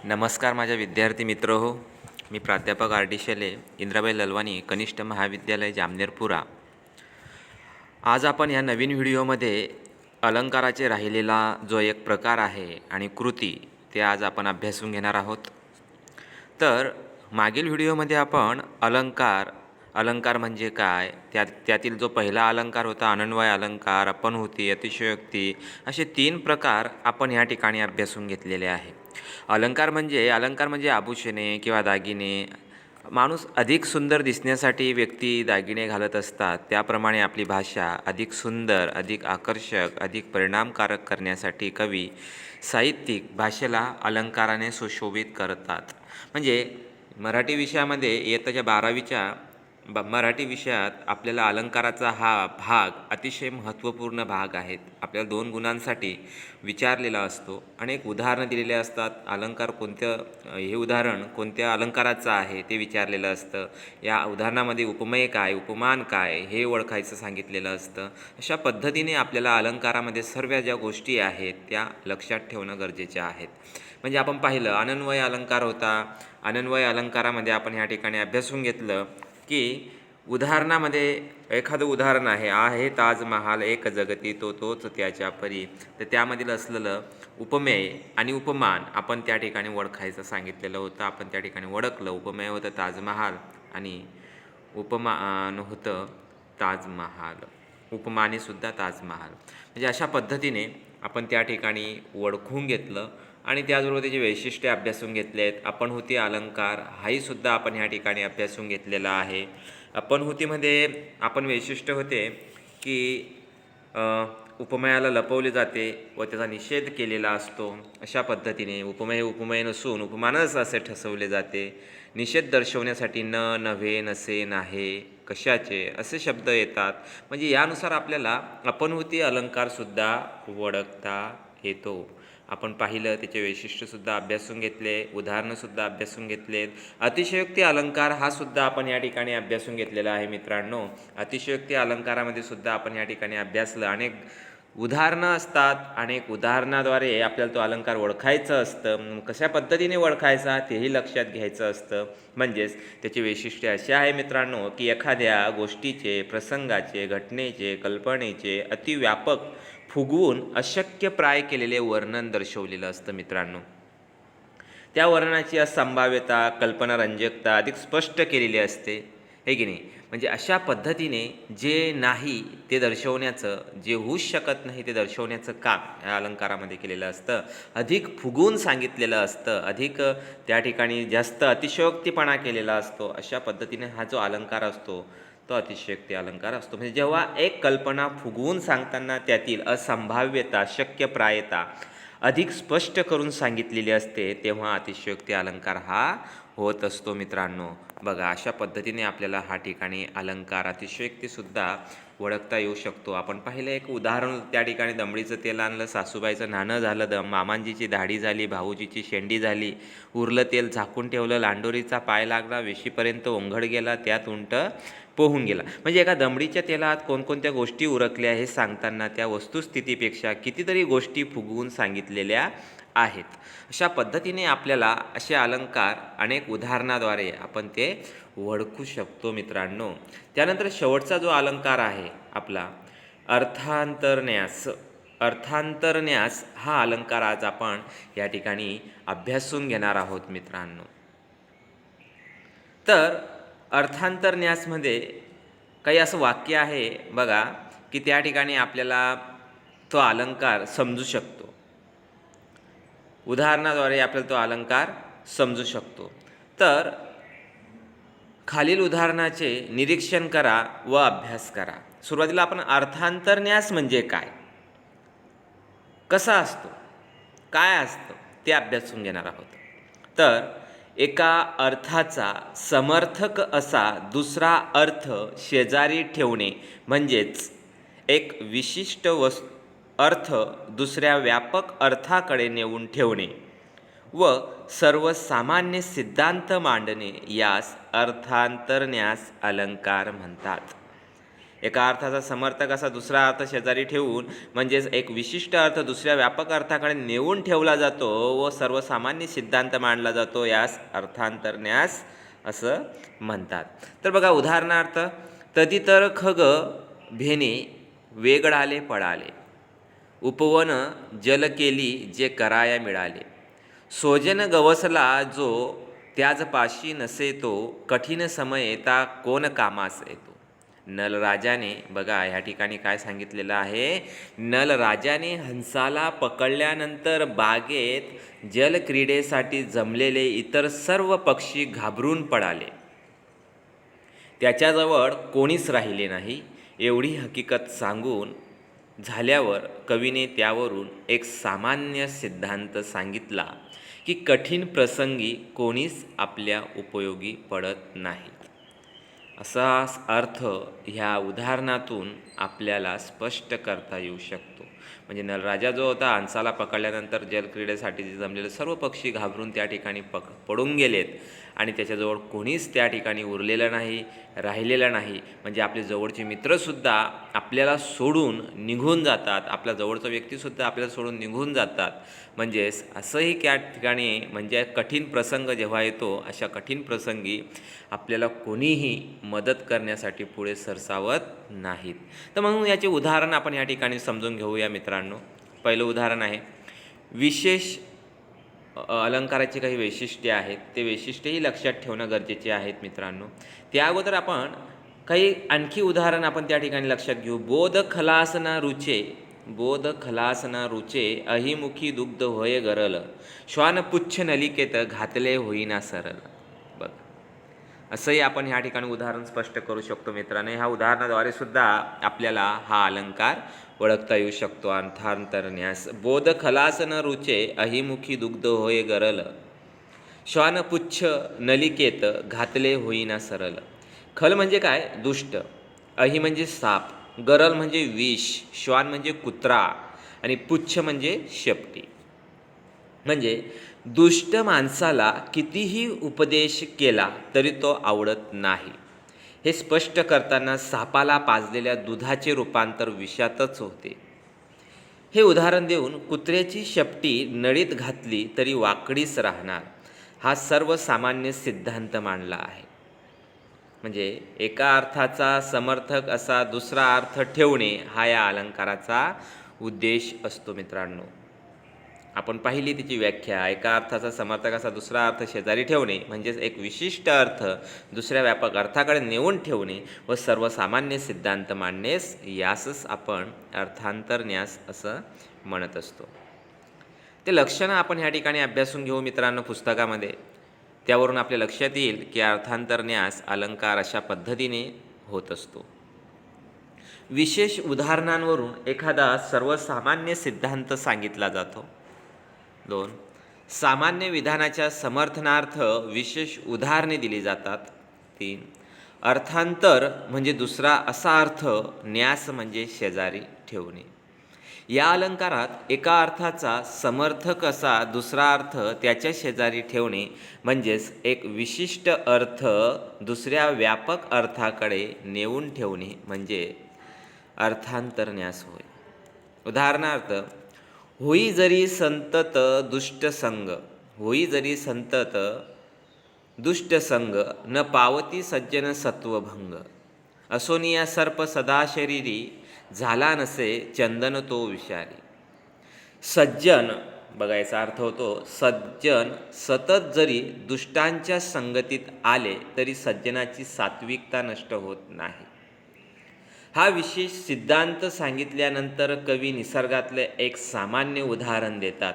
नमस्कार माझ्या विद्यार्थी मित्र हो. मी प्राध्यापक आर डी शेले, इंद्राबाई ललवानी कनिष्ठ महाविद्यालय जामनेरपुरा. आज आपण ह्या नवीन व्हिडिओमध्ये अलंकाराचे राहिलेला जो एक प्रकार आहे आणि कृती ते आज आपण अभ्यासून घेणार आहोत. तर मागील व्हिडिओमध्ये आपण अलंकार म्हणजे काय, त्यातील जो पहिला अलंकार होता अनन्वय अलंकार, अपनहुती, अतिशयोक्ती, असे 3 प्रकार आपण ह्या ठिकाणी अभ्यासून घेतलेले आहे. अलंकार म्हणजे आभूषणे किंवा दागिने. माणूस अधिक सुंदर दिसण्यासाठी व्यक्ती दागिने घालत असतात. त्याप्रमाणे आपली भाषा अधिक सुंदर, अधिक आकर्षक, अधिक परिणामकारक करण्यासाठी कवी, साहित्यिक भाषेला अलंकाराने सुशोभित करतात. म्हणजे मराठी विषयामध्ये इयत्तेच्या 12वीच्या मराठी विषयात आपल्याला अलंकाराचा हा भाग अतिशय महत्त्वपूर्ण भाग आहे. आपल्याला 2 गुणांसाठी विचारलेला असतो. अनेक उदाहरणं दिलेले असतात. हे उदाहरण कोणत्या अलंकाराचं आहे ते विचारलेलं असतं. या उदाहरणामध्ये उपमेय काय, उपमान काय हे ओळखायचं सांगितलेलं असतं. अशा पद्धतीने आपल्याला अलंकारामध्ये सर्व ज्या गोष्टी आहेत त्या लक्षात ठेवणं गरजेचे आहेत. म्हणजे आपण पाहिलं अनन्वय अलंकार होता. अनन्वय अलंकारामध्ये आपण ह्या ठिकाणी अभ्यासून घेतलं की उदाहरणामध्ये एखादं उदाहरण आहे ताजमहाल एक जगती तोच त्याच्या परी. तर त्यामधील असलेलं उपमेय आणि उपमान आपण त्या ठिकाणी ओळखायचं सांगितलेलं होतं. आपण त्या ठिकाणी ओळखलं. उपमेय होतं ताजमहाल आणि उपमान होतं ताजमहाल, उपमानेसुद्धा ताजमहाल. म्हणजे अशा पद्धतीने आपण त्या ठिकाणी ओळखून घेतलं आणि त्याचबरोबर त्याची वैशिष्ट्ये अभ्यासून घेतले आहेत. अपनहुती अलंकार हाही सुद्धा आपण ह्या ठिकाणी अभ्यासून घेतलेला आहे. अपनहुतीमध्ये आपण वैशिष्ट्य होते की उपमेयाला लपवले जाते व त्याचा निषेध केलेला असतो. अशा पद्धतीने उपमेय नसून उपमानच असे ठसवले जाते. निषेध दर्शवण्यासाठी न, नव्हे, नसे, नाही, कशाचे असे शब्द येतात. म्हणजे यानुसार आपल्याला अपनहुती अलंकारसुद्धा ओळखता येतो. आपण पाहिलं, त्याचे वैशिष्ट्यसुद्धा अभ्यासून घेतले, उदाहरणंसुद्धा अभ्यासून घेतलेत. अतिशयोक्ती अलंकार हा सुद्धा आपण या ठिकाणी अभ्यासून घेतलेला आहे मित्रांनो. अतिशयोक्ती अलंकारामध्ये सुद्धा आपण या ठिकाणी अभ्यासलं. अनेक उदाहरणं असतात. अनेक उदाहरणाद्वारे आपल्याला तो अलंकार ओळखायचं असतं. कशा पद्धतीने ओळखायचा तेही लक्षात घ्यायचं असतं. म्हणजेच त्याची वैशिष्ट्ये अशी आहे मित्रांनो की एखाद्या गोष्टीचे, प्रसंगाचे, घटनेचे, कल्पनेचे अतिव्यापक फुगवून अशक्यप्राय केलेले वर्णन दर्शवलेलं असतं मित्रांनो. त्या वर्णनाची असंभाव्यता, कल्पनारंजकता अधिक स्पष्ट केलेली असते, हे की नाही. म्हणजे अशा पद्धतीने जे नाही ते दर्शवण्याचं, जे होऊच शकत नाही ते दर्शवण्याचं काम या अलंकारामध्ये केलेलं असतं. अधिक फुगवून सांगितलेलं असतं, अधिक त्या ठिकाणी जास्त अतिशयोक्तीपणा केलेला असतो. अशा पद्धतीने हा जो अलंकार असतो तो अतिशयोक्ती अलंकार असतो. म्हणजे जेव्हा एक कल्पना फुगवून सांगताना त्यातील असंभाव्यता, शक्यप्रायता अधिक स्पष्ट करून सांगितलेली असते, तेव्हा अतिशयोक्ती अलंकार हा होत असतो मित्रांनो. बघा, अशा पद्धतीने आपल्याला हा ठिकाणी अलंकार अतिशयोक्तीसुद्धा ओळखता येऊ शकतो. आपण पाहिलं एक उदाहरण, त्या ठिकाणी दमडीचं तेल आणलं, सासूबाईचं नाणं झालं, मामांजीची दाढी झाली, भाऊजीची शेंडी झाली, उरलं तेल झाकून ठेवलं, लांडोरीचा पाय लागला, वेशीपर्यंत ओंघड गेला, त्यात उंट पोहून गेला. म्हणजे एका दमडीच्या तेलात कोणकोणत्या गोष्टी उरकल्या हे सांगताना त्या वस्तुस्थितीपेक्षा कितीतरी गोष्टी फुगवून सांगितलेल्या आहेत. अशा पद्धतीने आपल्याला असे अलंकार अनेक उदाहरणाद्वारे आपण ते ओळखू शकतो मित्रांनो. त्यानंतर शेवटचा जो अलंकार आहे आपला अर्थांतरन्यास हा अलंकार आज आपण या ठिकाणी अभ्यासून घेणार आहोत मित्रांनो. तर अर्थांतरन्यासमध्ये काही असं वाक्य आहे बघा की त्या ठिकाणी आपल्याला तो अलंकार समजू शकतो. उदाहरणाद्वारे आपल्याला तो अलंकार समजू शकतो. तर खालील उदाहरणाचे निरीक्षण करा व अभ्यास करा. सुरुवातीला आपण अर्थांतरन्यास म्हणजे काय, कसा असतो, काय असतं ते अभ्यासून घेणार आहोत. तर एका अर्थाचा समर्थक असा दुसरा अर्थ शेजारी ठेवणे म्हणजेच एक विशिष्ट अर्थ दुसऱ्या व्यापक अर्थाकडे नेऊन ठेवणे व सर्वसामान्य सिद्धांत मांडणे यास अर्थांतरन्यास अलंकार म्हणतात. एका अर्थाचा समर्थक असा दुसरा अर्थ शेजारी ठेवून म्हणजेच एक विशिष्ट अर्थ दुसऱ्या व्यापक अर्थाकडे नेऊन ठेवला जातो व सर्वसामान्य सिद्धांत मांडला जातो, यास अर्थांतरन्यास असं म्हणतात. तर बघा उदाहरणार्थ, तदितर खग भेने वेगळाले पळाले, उपवन जल केली जे कराया मिळाले, सोजन गवसला जो त्याजपाशी नसे तो, कठीण समय येता कोण कामास येतो. नलराजाने बघा ह्या ठिकाणी काय सांगितलेलं आहे, नलराजाने हंसाला पकडल्यानंतर बागेत जलक्रीडेसाठी जमलेले इतर सर्व पक्षी घाबरून पळाले, त्याच्याजवळ कोणीच राहिले नाही. एवढी हकीकत सांगून झाल्यावर कवीने त्यावरून एक सामान्य सिद्धांत सांगितला की कठीण प्रसंगी कोणीच आपल्या उपयोगी पडत नाहीत. असा अर्थ ह्या उदाहरणातून आपल्याला स्पष्ट करता येऊ शकतो. म्हणजे नलराजा जो होता, हंसाला पकडल्यानंतर जलक्रीडेसाठी जमलेले सर्व पक्षी घाबरून त्या ठिकाणी पडून गेलेत आणि त्याच्याजवळ कोणीच त्या ठिकाणी उरलेलं नाही, राहिलेलं नाही. म्हणजे आपले जवळचे मित्रसुद्धा आपल्याला सोडून निघून जातात, आपल्या जवळचा व्यक्तीसुद्धा आपल्याला सोडून निघून जातात. म्हणजेच असंही त्या ठिकाणी म्हणजे कठीण प्रसंग जेव्हा येतो, अशा कठीण प्रसंगी आपल्याला कोणीही मदत करण्यासाठी पुढे सरसावत नाहीत. तर म्हणून याचे उदाहरण आपण या ठिकाणी समजून घेऊया मित्रांनो. पहिलं उदाहरण आहे, विशेष अलंकाराची काही वैशिष्ट्ये आहेत, ते वैशिष्ट्यही लक्षात ठेवणं गरजेचे आहेत मित्रांनो. त्या अगोदर आपण काही आणखी उदाहरण आपण त्या ठिकाणी लक्षात घेऊ. बोध खलासना रुचे, बोध खलासना रुचे, अहिमुखी दुग्ध होय गरल, श्वानपुच्छ नलिकेत घातले होईना सरल. बघ, असंही आपण ह्या ठिकाणी उदाहरण स्पष्ट करू शकतो मित्रांनो. ह्या उदाहरणाद्वारे सुद्धा आपल्याला हा अलंकार ओळखता येऊ शकतो. अर्थांतरन्यास, बोध खलास न रुचे, अहिमुखी दुग्ध होय गरल, श्वानपुच्छ नलिकेत घातले होईना सरल. खल म्हणजे काय, दुष्ट, अहि म्हणजे साप, गरल म्हणजे विष, श्वान म्हणजे कुत्रा आणि पुच्छ म्हणजे शेपटी. म्हणजे दुष्ट माणसाला कितीही उपदेश केला तरी तो आवडत नाही. हे स्पष्ट करताना सापाला पाजलेल्या दुधाचे रूपांतर विषातच होते. हे उदाहरण देऊन कुत्र्याची शेपटी नळीत घातली तरी वाकडीच राहणार, हा सर्वसामान्य सिद्धांत मांडला आहे. म्हणजे एका अर्थाचा समर्थक असा दुसरा अर्थ ठेवणे हा या अलंकाराचा उद्देश असतो मित्रांनो. आपण पाहिली तिची व्याख्या, एका अर्थाचा समर्थक असा दुसरा अर्थ शेजारी ठेवणे म्हणजेच एक विशिष्ट अर्थ दुसऱ्या व्यापक अर्थाकडे नेऊन ठेवणे व सर्वसामान्य सिद्धांत मांडणेस, यासच आपण अर्थांतरन्यास असं म्हणत असतो. ते लक्षणं आपण ह्या ठिकाणी अभ्यासून घेऊ मित्रांनो पुस्तकामध्ये. त्यावरून आपल्या लक्षात येईल की अर्थांतरन्यास अलंकार अशा पद्धतीने होत असतो. विशेष उदाहरणांवरून एखादा सर्वसामान्य सिद्धांत सांगितला जातो. 2. सामान्य विधानाच्या समर्थनार्थ विशेष उदाहरणे दिली जातात. 3. अर्थांतर म्हणजे दुसरा असा अर्थ, न्यास म्हणजे शेजारी ठेवणे. या अलंकारात एका अर्थाचा समर्थक असा दुसरा अर्थ त्याच्या शेजारी ठेवणे म्हणजेच एक विशिष्ट अर्थ दुसऱ्या व्यापक अर्थाकडे नेऊन ठेवणे म्हणजे अर्थांतरन्यास होय. उदाहरणार्थ, होई जरी संतत दुष्टसंग, होई जरी संतत दुष्टसंग, न पावती सज्जन सत्वभंग, असोनिया सर्प सदा शरीरी, झाला नसे चंदन तो विषारी. सज्जन बघायचा अर्थ होतो, सज्जन सतत जरी दुष्टांच्या संगतीत आले तरी सज्जनाची सात्विकता नष्ट होत नाही. हा विशेष सिद्धांत सांगितल्यानंतर कवी निसर्गातले एक सामान्य उदाहरण देतात.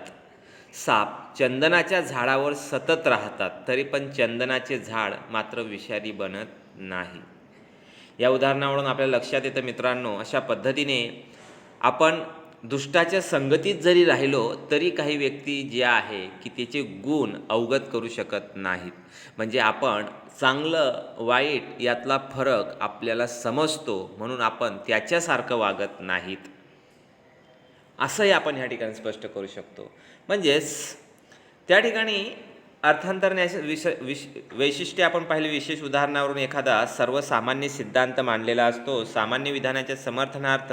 साप चंदनाच्या झाडावर सतत राहतात तरी पण चंदनाचे झाड मात्र विषारी बनत नाही. या उदाहरणावरून आपल्याला लक्षात येतं मित्रांनो, अशा पद्धतीने आपण दुष्टाच्या संगतीत जरी राहिलो तरी काही व्यक्ती जे आहे की त्याचे गुण अवगत करू शकत नाहीत. म्हणजे आपण चांगलं वाईट यातला फरक आपल्याला समजतो म्हणून आपण त्याच्यासारखं वागत नाहीत, असंही आपण ह्या ठिकाणी स्पष्ट करू शकतो. म्हणजेच त्या ठिकाणी अर्थांतरण्याचे वैशिष्ट्य आपण पाहिले. विशेष उदाहरणावरून एखादा सर्वसामान्य सिद्धांत मांडलेला असतो. सामान्य विधानाच्या समर्थनार्थ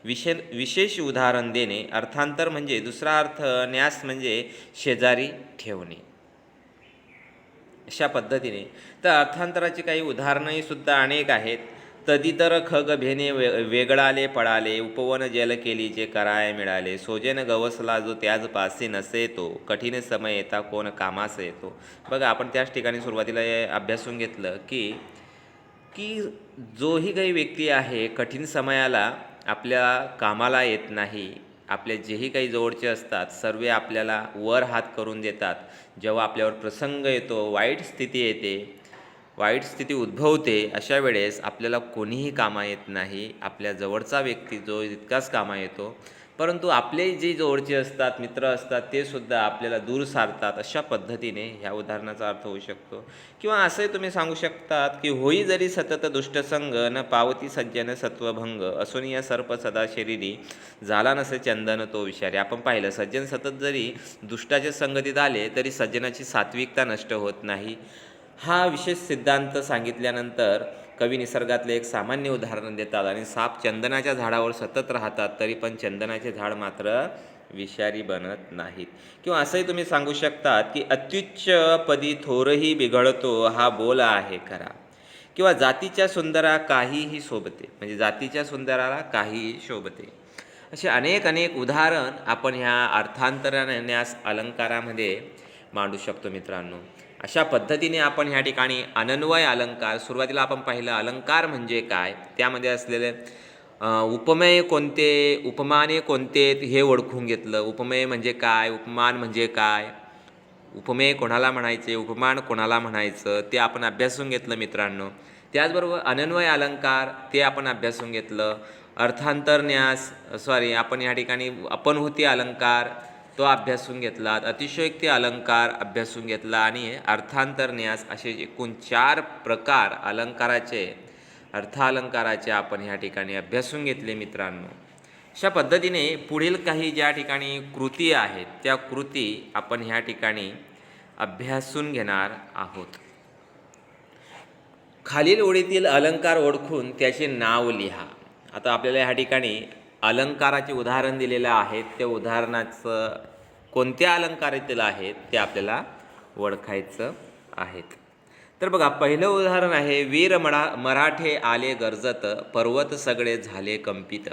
विशेष उदाहरण देणे. अर्थांतर म्हणजे दुसरा अर्थ, न्यास म्हणजे शेजारी ठेवणे. अशा पद्धतीने तर अर्थांतराची काही उदाहरणंही सुद्धा अनेक आहेत. तदितर खग भेने वेगळाले पळाले, उपवन जल केली जे कराय मिळाले, सोजेन गवसला जो त्याच पासे नसे तो, कठीण समय येता कोण कामास येतो. बघा, आपण त्याच ठिकाणी सुरुवातीला अभ्यासून घेतलं की की जोही काही व्यक्ती आहे कठीण समयाला आपल्या कामाला येत नाही, आपले जेही काही जवळचे असतात सर्व आपल्याला वर हात करून देतात. जेव्हा आपल्यावर प्रसंग येतो, वाईट स्थिती येते, वाईट स्थिती उद्भवते, अशा वेळेस आपल्याला कोणीही कामा येत नाही. आपल्या जवळचा व्यक्ती जो तितकाच कामा येतो, परंतु आपले जे जवळचे असतात, मित्र असतात, ते सुद्धा आपल्याला दूर सारतात. अशा पद्धतीने ह्या उदाहरणाचा अर्थ होऊ शकतो. किंवा असंही तुम्ही सांगू शकतात की होई जरी सतत दुष्टसंग, न पावती सज्जन सत्वभंग, असून या सर्प सदा शरीरी, झाला नसे चंदन तो विषारी. आपण पाहिलं, सज्जन सतत जरी दुष्टाच्या संगतीत आले तरी सज्जनाची सात्विकता नष्ट होत नाही. हा विशेष सिद्धांत सांगितल्यानंतर कवी निसर्गातले एक सामान्य उदाहरण देतात. आणि साप चंदनाच्या झाडावर सतत राहतात तरी पण चंदनाचे झाड मात्र विषारी बनत नाहीत. किंवा असंही तुम्ही सांगू शकतात की अत्युच्च पदी थोरही बिघडतो, हा बोल आहे खरा. किंवा जातीच्या सुंदरा काहीही शोभते, म्हणजे जातीच्या सुंदराला काहीही शोभते. असे अनेक उदाहरण आपण ह्या अर्थांतरन्यास अलंकारामध्ये मांडू शकतो मित्रांनो. अशा पद्धतीने आपण ह्या ठिकाणी अनन्वय अलंकार, सुरुवातीला आपण पाहिलं अलंकार म्हणजे काय, त्यामध्ये असलेले उपमेय कोणते, उपमाने कोणते हे ओळखून घेतलं. उपमेय म्हणजे काय, उपमान म्हणजे काय, उपमेय कोणाला म्हणायचे, उपमान कोणाला म्हणायचं, ते आपण अभ्यासून घेतलं मित्रांनो. त्याचबरोबर अनन्वय अलंकार ते आपण अभ्यासून घेतलं. अर्थांतरन्यास आपण ह्या ठिकाणी अपनहुती अलंकार तो अभ्यासून घेतला. अतिशयोक्ती अलंकार अभ्यासून घेतला. आणि अर्थांतरन्यास असे एकूण 4 प्रकार अलंकाराचे, अर्थालंकाराचे आपण ह्या ठिकाणी अभ्यासून घेतले मित्रांनो. अशा पद्धतीने पुढील काही ज्या ठिकाणी कृती आहेत त्या कृती आपण ह्या ठिकाणी अभ्यासून घेणार आहोत. खालील ओळीतील अलंकार ओळखून त्याचे नाव लिहा. आता आपल्याला ह्या ठिकाणी अलंकाराचे उदाहरण दिलेलं आहे. ते उदाहरणाचं कोणत्या अलंकारातील आहेत ते आपल्याला ओळखायचं आहेत. तर बघा, पहिलं उदाहरण आहे, वीर मराठे आले गरजत, पर्वत सगळे झाले कंपित.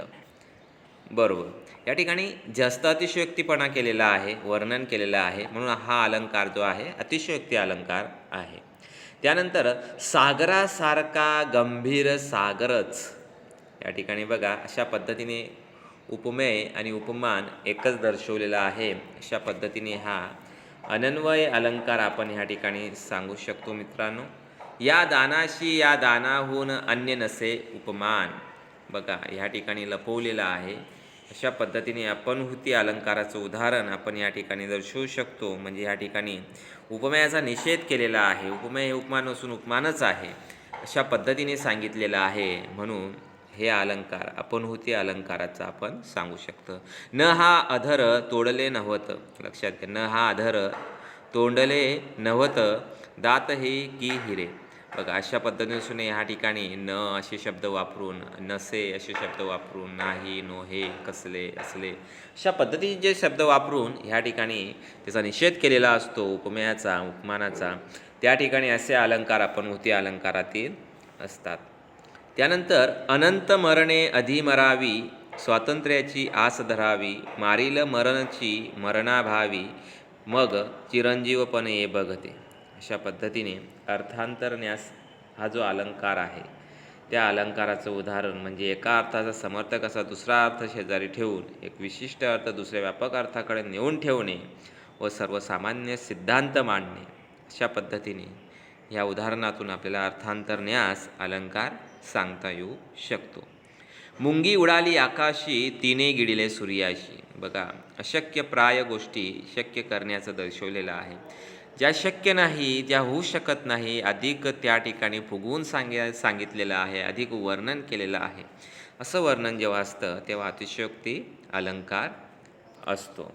बरोबर, या ठिकाणी जास्त अतिशयोक्तीपणा केलेला आहे, वर्णन केलेलं आहे, म्हणून हा अलंकार जो आहे अतिशयोक्ती अलंकार आहे. त्यानंतर सागरासारखा गंभीर सागरच. या ठिकाणी बघा, अशा पद्धतीने उपमेय आणि उपमान एकच दर्शवलेला आहे. अशा पद्धतीने हा अनन्वय अलंकार आपण ह्या ठिकाणी सांगू शकतो मित्रांनो. या दानाशी या दानाहून अन्य नसे उपमान. बघा, ह्या ठिकाणी लपवलेलं आहे. अशा पद्धतीने अपनहुती अलंकाराचं उदाहरण आपण या ठिकाणी दर्शवू शकतो. म्हणजे या ठिकाणी उपमेयाचा निषेध केलेला आहे. उपमेय हे उपमान नसून उपमानच आहे, अशा पद्धतीने सांगितलेलं आहे. म्हणून हे अलंकार अपनहुती अलंकाराचं आपण सांगू शकतो. न हा अधर तोडले नव्हत. लक्षात घ्या, न हा अधर तोंडले नव्हत, दात हे की हिरे. बघा, अशा पद्धतीने सुने ह्या ठिकाणी न असे शब्द वापरून, नसे असे शब्द वापरून, नाही, नोहे, कसले, असले अशा पद्धतीने जे शब्द वापरून ह्या ठिकाणी त्याचा निषेध केलेला असतो उपमेयाचा, उपमानाचा. त्या ठिकाणी असे अलंकार अपनहुती अलंकारातील असतात. त्यानंतर अनंत मरणे अधि मरावी, स्वातंत्र्याची आस धरावी, मारील मरणची मरणाभावी, मग चिरंजीवपणे ये बघते. अशा पद्धतीने अर्थांतरन्यास हा जो अलंकार आहे त्या अलंकाराचं उदाहरण म्हणजे एका अर्थाचा समर्थक असा दुसरा अर्थ शेजारी ठेवून एक विशिष्ट अर्थ दुसऱ्या व्यापक अर्थाकडे नेऊन ठेवणे व सर्वसामान्य सिद्धांत मांडणे. अशा पद्धतीने या उदाहरणातून आपल्याला अर्थांतरन्यास अलंकार सांगता येऊ शकतो. मुंगी उडाली आकाशी, तिने गिडिले सूर्याशी. बघा, अशक्य प्राय गोष्टी शक्य करण्याचं दर्शवलेलं आहे. ज्या शक्य नाही, ज्या होऊ शकत नाही, अधिक त्या ठिकाणी फुगवून सांगितलेलं आहे, अधिक वर्णन केलेलं आहे. असं वर्णन जेव्हा असतं तेव्हा अतिशयोक्ती अलंकार असतो.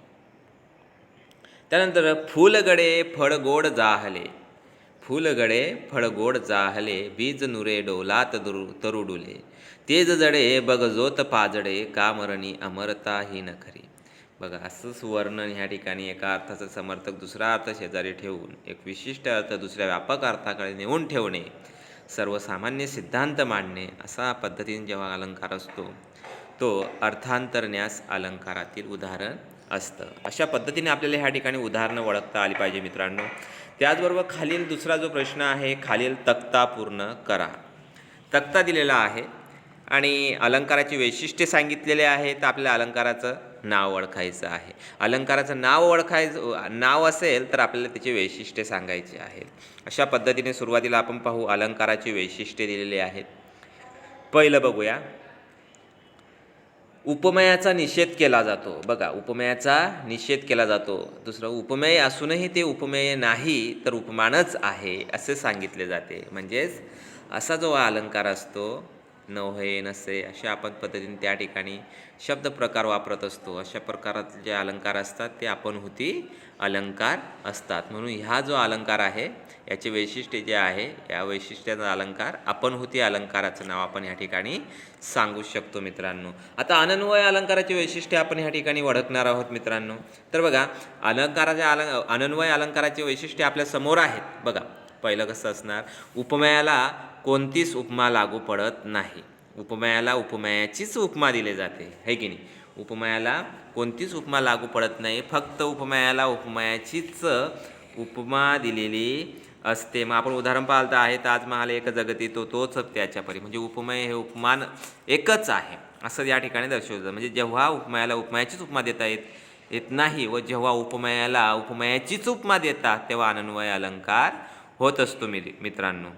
त्यानंतर फुलगडे फळ गोड जाहले, फुलगडे फळ गोड जाहले, बीज नुरे डोलात तरुडुले, तेज जडे बघ जोत पाजडे, कामरणी अमरता ही न खरी. बघा, असंच वर्णन ह्या ठिकाणी एका अर्थाचा समर्थक दुसरा अर्थ शेजारी ठेवून एक विशिष्ट अर्थ दुसऱ्या व्यापक अर्थाकडे नेऊन ठेवणे, सर्वसामान्य सिद्धांत मांडणे, असा पद्धतीने जेव्हा अलंकार असतो तो अर्थांतरन्यास अलंकारातील उदाहरण असतं. अशा पद्धतीने आपल्याला ह्या ठिकाणी उदाहरणं ओळखता आली पाहिजे मित्रांनो. त्याचबरोबर खालील दुसरा जो प्रश्न आहे, खालील तक्ता पूर्ण करा. तक्ता दिलेला आहे आणि अलंकाराची वैशिष्ट्ये सांगितलेले आहेत. तर आपल्याला अलंकाराचं नाव ओळखायचं आहे. अलंकाराचं नाव असेल तर आपल्याला त्याची वैशिष्ट्ये सांगायची आहेत. अशा पद्धतीने सुरुवातीला आपण पाहू अलंकाराची वैशिष्ट्ये दिलेली आहेत. पहिलं बघूया, उपमेयाचा निषेध केला जातो. बघा, उपमेयाचा निषेध केला जातो. दुसरं, उपमेय असूनही ते उपमेय नाही तर उपमानच आहे असे सांगितले जाते. म्हणजेच असा जो अलंकार असतो, नव्हे नसे अशा आपण पद्धतीने त्या ठिकाणी शब्द प्रकार वापरत असतो. अशा प्रकारातले जे अलंकार असतात ते आपणहुती अलंकार असतात. म्हणून ह्या जो अलंकार आहे याचे वैशिष्ट्य जे आहे, या वैशिष्ट्याचा अलंकार आपणहुती अलंकाराचं नाव आपण ह्या ठिकाणी सांगू शकतो मित्रांनो. आता अनन्वय अलंकाराचे वैशिष्ट्य आपण ह्या ठिकाणी ओळखणार आहोत मित्रांनो. तर बघा, अनन्वय अलंकाराचे वैशिष्ट्य आपल्या समोर आहेत. बघा, पहिलं कसं असणार, उपमेयाला कोणतीच उपमा लागू पडत नाही. उपमेयाला उपमेयाचीच उपमा दिली जाते, है की नाही. उपमेयाला कोणतीच उपमा लागू पडत नाही, फक्त उपमेयाला उपमेयाचीच उपमा दिलेली असते. मग आपण उदाहरण पाहता आहे, ताजमहाल एक जगती तो तोच त्याच्या परी. म्हणजे उपमेय हे उपमान एकच आहे असं या ठिकाणी दर्शवलं. म्हणजे जेव्हा उपमेयाला उपमेयाचीच उपमा देता येत नाही व जेव्हा उपमेयाला उपमेयाचीच उपमा देतात तेव्हा अनन्वय अलंकार होत असतो मित्रांनो.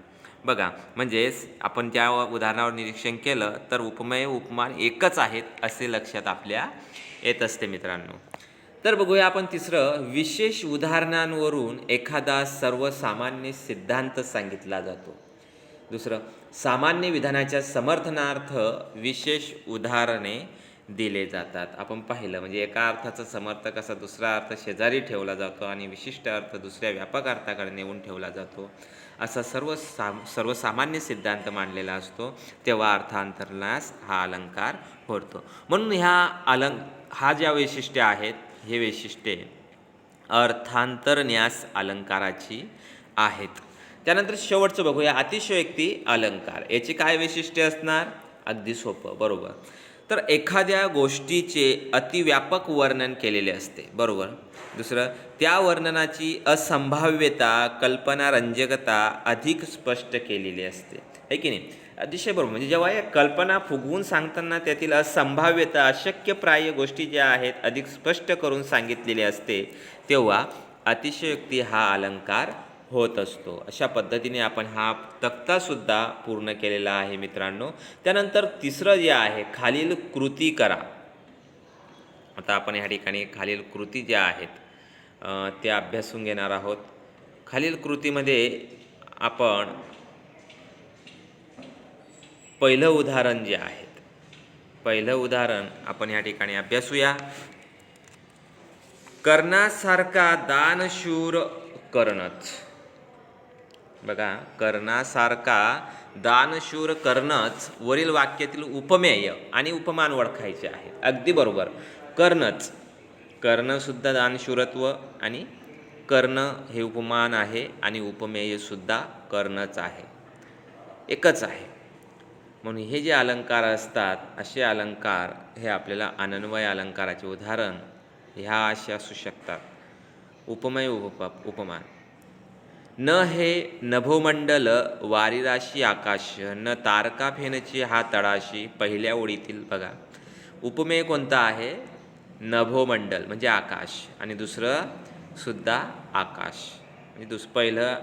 बघा, म्हणजेच आपण त्या उदाहरणावर निरीक्षण केलं तर उपमेय उपमान एकच आहेत असे लक्षात आपल्या येत असते मित्रांनो. तर बघूया आपण तिसरं, विशेष उदाहरणांवरून एखादा सर्वसामान्य सिद्धांत सांगितला जातो. दुसरं, सामान्य विधानाच्या समर्थनार्थ विशेष उदाहरणे दिले जातात. आपण पाहिलं म्हणजे एका अर्थाचा समर्थक असा दुसरा अर्थ शेजारी ठेवला जातो आणि विशिष्ट अर्थ दुसऱ्या व्यापक अर्थाकडे नेऊन ठेवला जातो. असा सर्वसामान्य सिद्धांत मांडलेला असतो, तेव्हा अर्थांतरणास हा अलंकार होतो. म्हणून हा ज्या वैशिष्ट्ये आहेत, हे वैशिष्ट्ये अर्थांतरन्यास अलंकाराची आहेत. त्यानंतर शेवटचं बघूया, अतिशयोक्ती अलंकार. याचे काय वैशिष्ट्य असणार? अगदी सोपं, बरोबर. तर एखाद्या गोष्टीचे अतिव्यापक वर्णन केलेले असते, बरोबर. दुसरं, त्या वर्णनाची असंभाव्यता, कल्पनारंजकता अधिक स्पष्ट केलेली असते, है की नाही. अतिशय बरोबर. म्हणजे जेव्हा या कल्पना फुगवून सांगताना त्यातील असंभाव्यता, अशक्यप्राय गोष्टी ज्या आहेत अधिक स्पष्ट करून सांगितलेली असते, तेव्हा अतिशयोक्ती हा अलंकार होत असतो. अशा पद्धतीने आपण हा तक्तासुद्धा पूर्ण केलेला आहे मित्रांनो. त्यानंतर तिसरं जे आहे, खालील कृती करा. आता आपण ह्या ठिकाणी खालील कृती ज्या आहेत त्या अभ्यासून घेणार आहोत. खालील कृतीमध्ये आपण पहिलं उदाहरण जे आहेत, पहिलं उदाहरण आपण ह्या ठिकाणी अभ्यासूया. कर्णासारखा दानशूर कर्णच. बघा, कर्णासारखा दानशूर कर्णच वरील वाक्यातील उपमेय आणि उपमान ओळखायचे आहे. अगदी बरोबर. कर्णसुद्धा दानशूरत्व आणि कर्ण हे उपमान आहे आणि उपमेयसुद्धा कर्णच आहे, एकच आहे. म्हणून हे जे अलंकार असतात, असे अलंकार हे आपल्याला अनन्वय अलंकाराचे उदाहरण ह्या असे असू शकतात. उपमेय उपमान. न हे नभोमंडल वारिराशी आकाश, न तारका फेनची हा तळाशी. पहिल्या ओळीतील बघा, उपमेय कोणता आहे? नभोमंडल म्हणजे आकाश, आणि दुसरं सुद्धा आकाश. म्हणजे पहिलं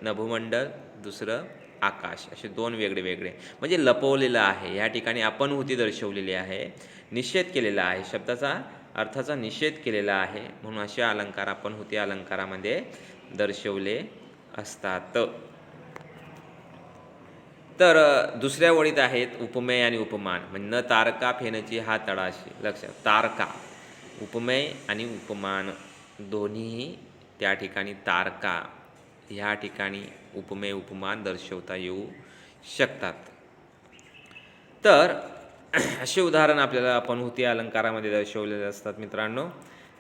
नभोमंडल, दुसरं आकाश, असे दोन वेगळे म्हणजे लपवलेलं आहे. या ठिकाणी आपणहुती दर्शवलेली आहे, निषेध केलेला आहे, शब्दाचा अर्थाचा निषेध केलेला आहे. म्हणून असे अलंकार आपणहुती अलंकारामध्ये दर्शवले असतात. तर दुसऱ्या ओळीत आहेत उपमेय आणि उपमान. म्हणजे न तारका फेनची हा तळाशी. लक्षात, तारका उपमेय आणि उपमान दोन्हीही त्या ठिकाणी तारका ह्या ठिकाणी उपमेय उपमान दर्शवता येऊ शकतात. तर असे उदाहरण आपल्याला अपनहुती अलंकारामध्ये दर्शवलेले असतात मित्रांनो.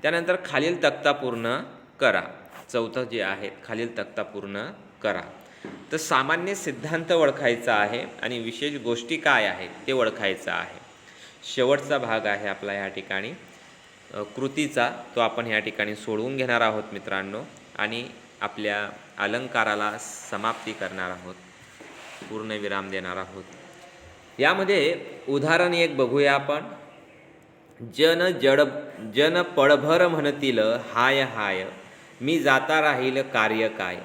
त्यानंतर खालील तक्ता पूर्ण करा. चौथं जे आहे खालील तक्ता पूर्ण करा. तर सामान्य सिद्धांत ओळखायचा आहे आणि विशेष गोष्टी काय आहेत ते ओळखायचं आहे. शेवटचा भाग आहे आपला ह्या ठिकाणी कृतीचा, तो आपण ह्या ठिकाणी सोडवून घेणार आहोत मित्रांनो आणि आपल्या अलंकाराला समाप्ती करणार आहोत, पूर्णविराम देणार आहोत. यामध्ये उदाहरण एक बघूया आपण. जन पळभर म्हणतील हाय हाय, मी जाता राहील कार्य काय.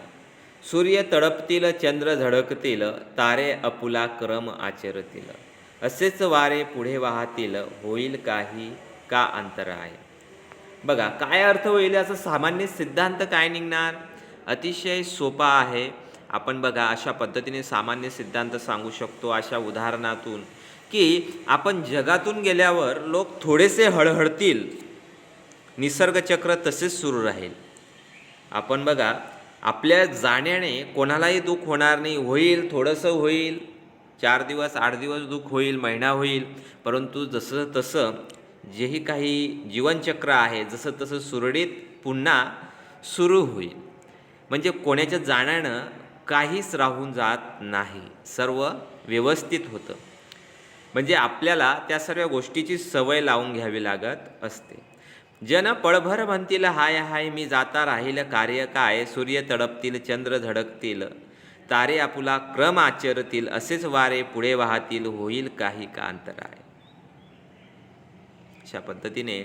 सूर्य तळपतील चंद्र झळकतील, तारे आपुला क्रम आचरतील. असेच वारे पुढे वाहतील, होईल काही का अंतराय. बघा काय अर्थ होईल याचा सामान्य सिद्धांत काय निघणार. अतिशय सोपा आहे. आपण बघा अशा पद्धतीने सामान्य सिद्धांत सांगू शकतो अशा उदाहरणातून की आपण जगातून गेल्यावर लोक थोडेसे हळहळतील, निसर्गचक्र तसेच सुरू राहील. आपण बघा आपल्या जाण्याने कोणालाही दुःख होणार नाही. होईल थोडंसं होईल, 4 दिवस 8 दिवस दुःख होईल, महिना होईल, परंतु जसं तसं जेही काही जीवनचक्र आहे जसं तसं सुरळीत पुन्हा सुरू होईल. म्हणजे कोणाच्या जाण्यानं काहीच राहून जात नाही, सर्व व्यवस्थित होतं. म्हणजे आपल्याला त्या सर्व गोष्टीची सवय लावून घ्यावी लागत असते. जन पळभर म्हणतील हाय हाय, मी जाता राहील कार्य काय. सूर्य तळपतील चंद्र झळकतील, तारे आपुला क्रम आचरतील. असेच वारे पुढे वाहतील, होईल काही का अंतराय. अशा पद्धतीने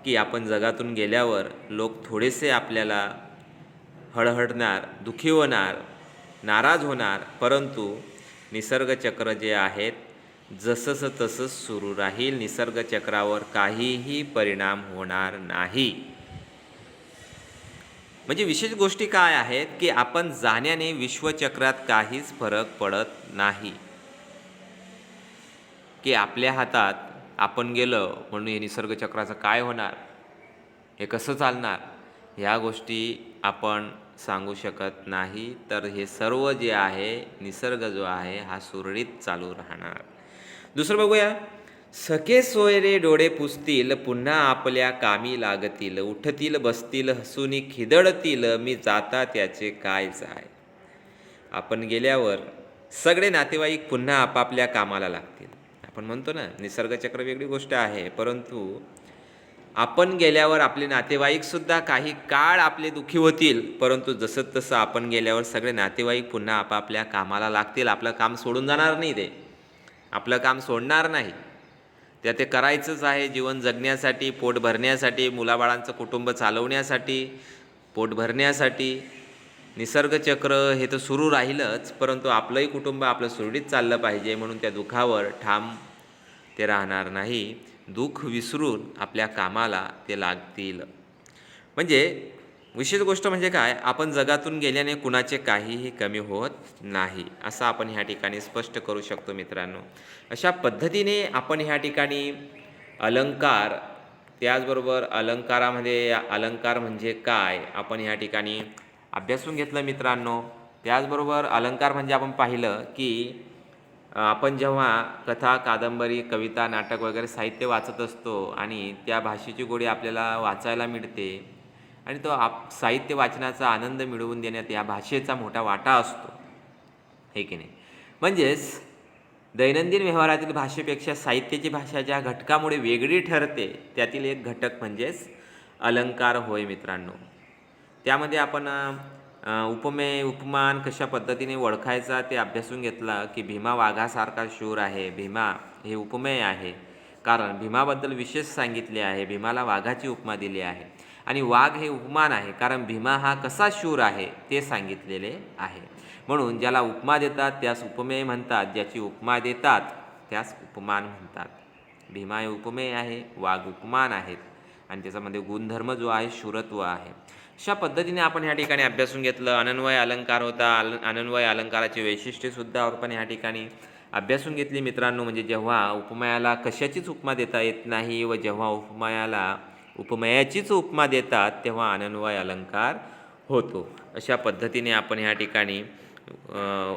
की आपण जगातून गेल्यावर लोक थोडेसे आपल्याला हळहळणार, दुःखी होणार, नाराज होणार, परंतु निसर्गचक्र जे आहेत जसंच तसंच सुरू राहील. निसर्गचक्रावर काहीही परिणाम होणार नाही. म्हणजे विशेष गोष्टी काय आहेत की आपण जाण्याने विश्वचक्रात काहीच फरक पडत नाही. की आपल्या हातात आपण गेलो म्हणून हे निसर्गचक्राचं काय होणार, हे कसं चालणार, ह्या गोष्टी आपण सांगू शकत नाही. तर हे सर्व जे आहे निसर्ग जो आहे हा सुरळीत चालू राहणार. दुसरं बघूया. सखे सोयरे डोळे पुसतील, पुन्हा आपल्या कामी लागतील. उठतील बसतील हसूनी खिदळतील, मी जाता त्याचे काय जाय. आपण गेल्यावर सगळे नातेवाईक पुन्हा आपापल्या कामाला लागतील. आपण म्हणतो ना निसर्गचक्र वेगळी गोष्ट आहे, परंतु आपण गेल्यावर आपले नातेवाईकसुद्धा काही काळ आपले दुःखी होतील, परंतु जसं तसं आपण गेल्यावर सगळे नातेवाईक पुन्हा आपापल्या कामाला लागतील. आपलं काम सोडून जाणार नाही, ते आपलं काम सोडणार नाही. ते करायचंच आहे. जीवन जगण्यासाठी, पोट भरण्यासाठी, मुलाबाळांचं कुटुंब चालवण्यासाठी, पोट भरण्यासाठी. निसर्गचक्र हे तर सुरू राहीलच, परंतु आपलंही कुटुंब आपलं सुरळीत चाललं पाहिजे म्हणून त्या दुःखावर ठाम ते राहणार नाही. दुःख विसरून आपल्या कामाला ते लागतील. म्हणजे विशेष गोष्ट म्हणजे काय, आपण जगातून गेल्याने कुणाचे काहीही कमी होत नाही असं आपण ह्या ठिकाणी स्पष्ट करू शकतो मित्रांनो. अशा पद्धतीने आपण ह्या ठिकाणी अलंकार, त्याचबरोबर अलंकारामध्ये अलंकार म्हणजे काय आपण ह्या ठिकाणी अभ्यासून घेतलं मित्रांनो. त्याचबरोबर अलंकार म्हणजे आपण पाहिलं की आपण जेव्हा कथा, कादंबरी, कविता, नाटक वगैरे साहित्य वाचत असतो आणि त्या भाषेची गोडी आपल्याला वाचायला मिळते आणि तो साहित्य वाचनाचा आनंद मिळवून देण्यात या भाषेचा मोठा वाटा असतो, हे की नाही. म्हणजेच दैनंदिन व्यवहारातील भाषेपेक्षा साहित्याची भाषा ज्या घटकामुळे वेगळी ठरते त्यातील एक घटक म्हणजेच अलंकार होय मित्रांनो. त्यामध्ये आपण उपमेय उपमान कशा पद्धतीने ओळखायचा ते अभ्यासून घेतला की भीमा वाघासारखा शूर आहे. भीमा हे उपमेय आहे कारण भीमाबद्दल विशेष सांगितले आहे. भीमाला वाघाची उपमा दिली आहे आणि वाघ हे उपमान आहे कारण भीमा हा कसा शूर आहे ते सांगितलेले आहे. म्हणून ज्याला उपमा देतात त्यास उपमेय म्हणतात, ज्याची उपमा देतात त्यास उपमान म्हणतात. भीमा हे उपमेय आहे, वाघ उपमान आहेत आणि त्याच्यामध्ये गुणधर्म जो आहे शूरत्व आहे. अशा पद्धतीने आपण ह्या ठिकाणी अभ्यासून घेतलं. अनन्वय अलंकार होता. अनन्वय अलंकाराची वैशिष्ट्येसुद्धा आपण ह्या ठिकाणी अभ्यासून घेतली मित्रांनो. म्हणजे जेव्हा उपमेयाला कशाचीच उपमा देता येत नाही व जेव्हा उपमेयाला उपमेयाचीच उपमा देतात तेव्हा अनन्वय अलंकार होतो. अशा पद्धतीने आपण ह्या ठिकाणी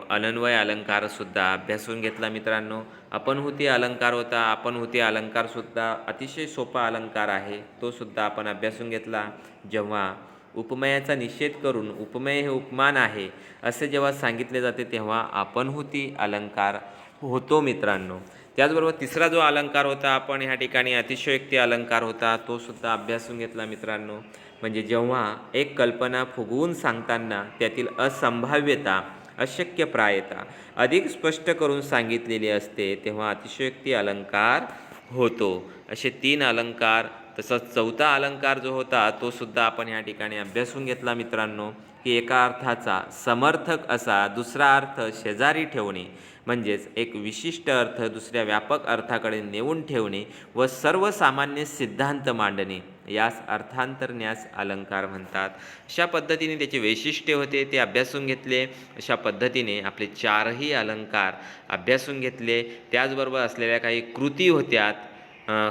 अनन्वय अलंकारसुद्धा अभ्यासून घेतला मित्रांनो. अपनहुती अलंकार होता. अपनहुती अलंकारसुद्धा अतिशय सोपा अलंकार आहे, तो सुद्धा आपण अभ्यासून घेतला. जेव्हा उपमेयाचा निषेध करून उपमेय हे उपमान आहे असे जेव्हा सांगितले जाते तेव्हा अपनहुती अलंकार होतो मित्रांनो. त्याचबरोबर तिसरा जो अलंकार होता आपण ह्या ठिकाणी अतिशयोक्ती अलंकार होता, तो सुद्धा अभ्यासून घेतला मित्रांनो. म्हणजे जेव्हा एक कल्पना फुगवून सांगताना त्यातील असंभाव्यता, अशक्यप्रायता अधिक स्पष्ट करून सांगितलेली असते तेव्हा अतिशयोक्ती अलंकार होतो. असे 3 अलंकार. तसंच चौथा अलंकार जो होता तो सुद्धा आपण ह्या ठिकाणी अभ्यासून घेतला मित्रांनो, की एका अर्थाचा समर्थक असा दुसरा अर्थ शेजारी ठेवणे, म्हणजेच एक विशिष्ट अर्थ दुसऱ्या व्यापक अर्थाकडे नेऊन ठेवणे व सर्वसामान्य सिद्धांत मांडणे, यास अर्थांतरन्यास अलंकार म्हणतात. अशा पद्धतीने त्याचे वैशिष्ट्य होते ते अभ्यासून घेतले. अशा पद्धतीने आपले 4ही अलंकार अभ्यासून घेतले. त्याचबरोबर असलेल्या काही कृती होत्या,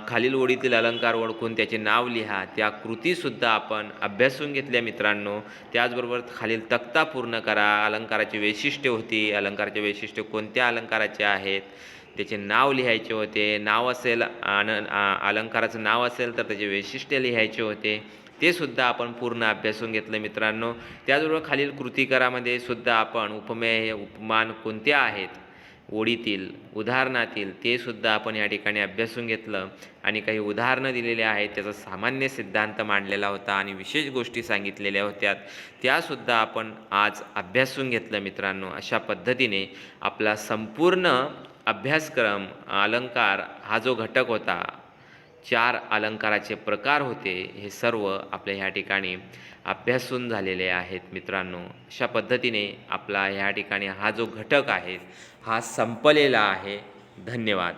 खालील ओळीतील अलंकार ओळखून त्याचे नाव लिहा, त्या कृतीसुद्धा आपण अभ्यासून घेतल्या मित्रांनो. त्याचबरोबर खालील तक्ता पूर्ण करा. अलंकाराची वैशिष्ट्ये होती, अलंकाराचे वैशिष्ट्य कोणत्या अलंकाराचे आहेत त्याचे नाव लिहायचे होते. नाव असेल अलंकाराचं नाव असेल तर त्याचे वैशिष्ट्य लिहायचे होते, ते सुद्धा आपण पूर्ण अभ्यासून घेतलं मित्रांनो. त्याचबरोबर खालील कृतिकारामध्ये सुद्धा आपण उपमेय उपमान कोणत्या आहेत ओळीतील उदाहरणातील ते सुद्धा आपण या ठिकाणी अभ्यासून घेतलं आणि काही उदाहरणं दिलेले आहेत, त्याचा सामान्य सिद्धांत मांडलेला होता आणि विशेष गोष्टी सांगितलेल्या होत्या, त्यासुद्धा आपण आज अभ्यासून घेतलं मित्रांनो. अशा पद्धतीने आपला संपूर्ण अभ्यासक्रम अलंकार हा जो घटक होता, 4 अलंकाराचे प्रकार होते, हे सर्व आपल्या ह्या ठिकाणी अभ्यासून झालेले आहेत मित्रांनो. अशा पद्धतीने आपला ह्या ठिकाणी हा जो घटक आहे हा संपलेला आहे. धन्यवाद.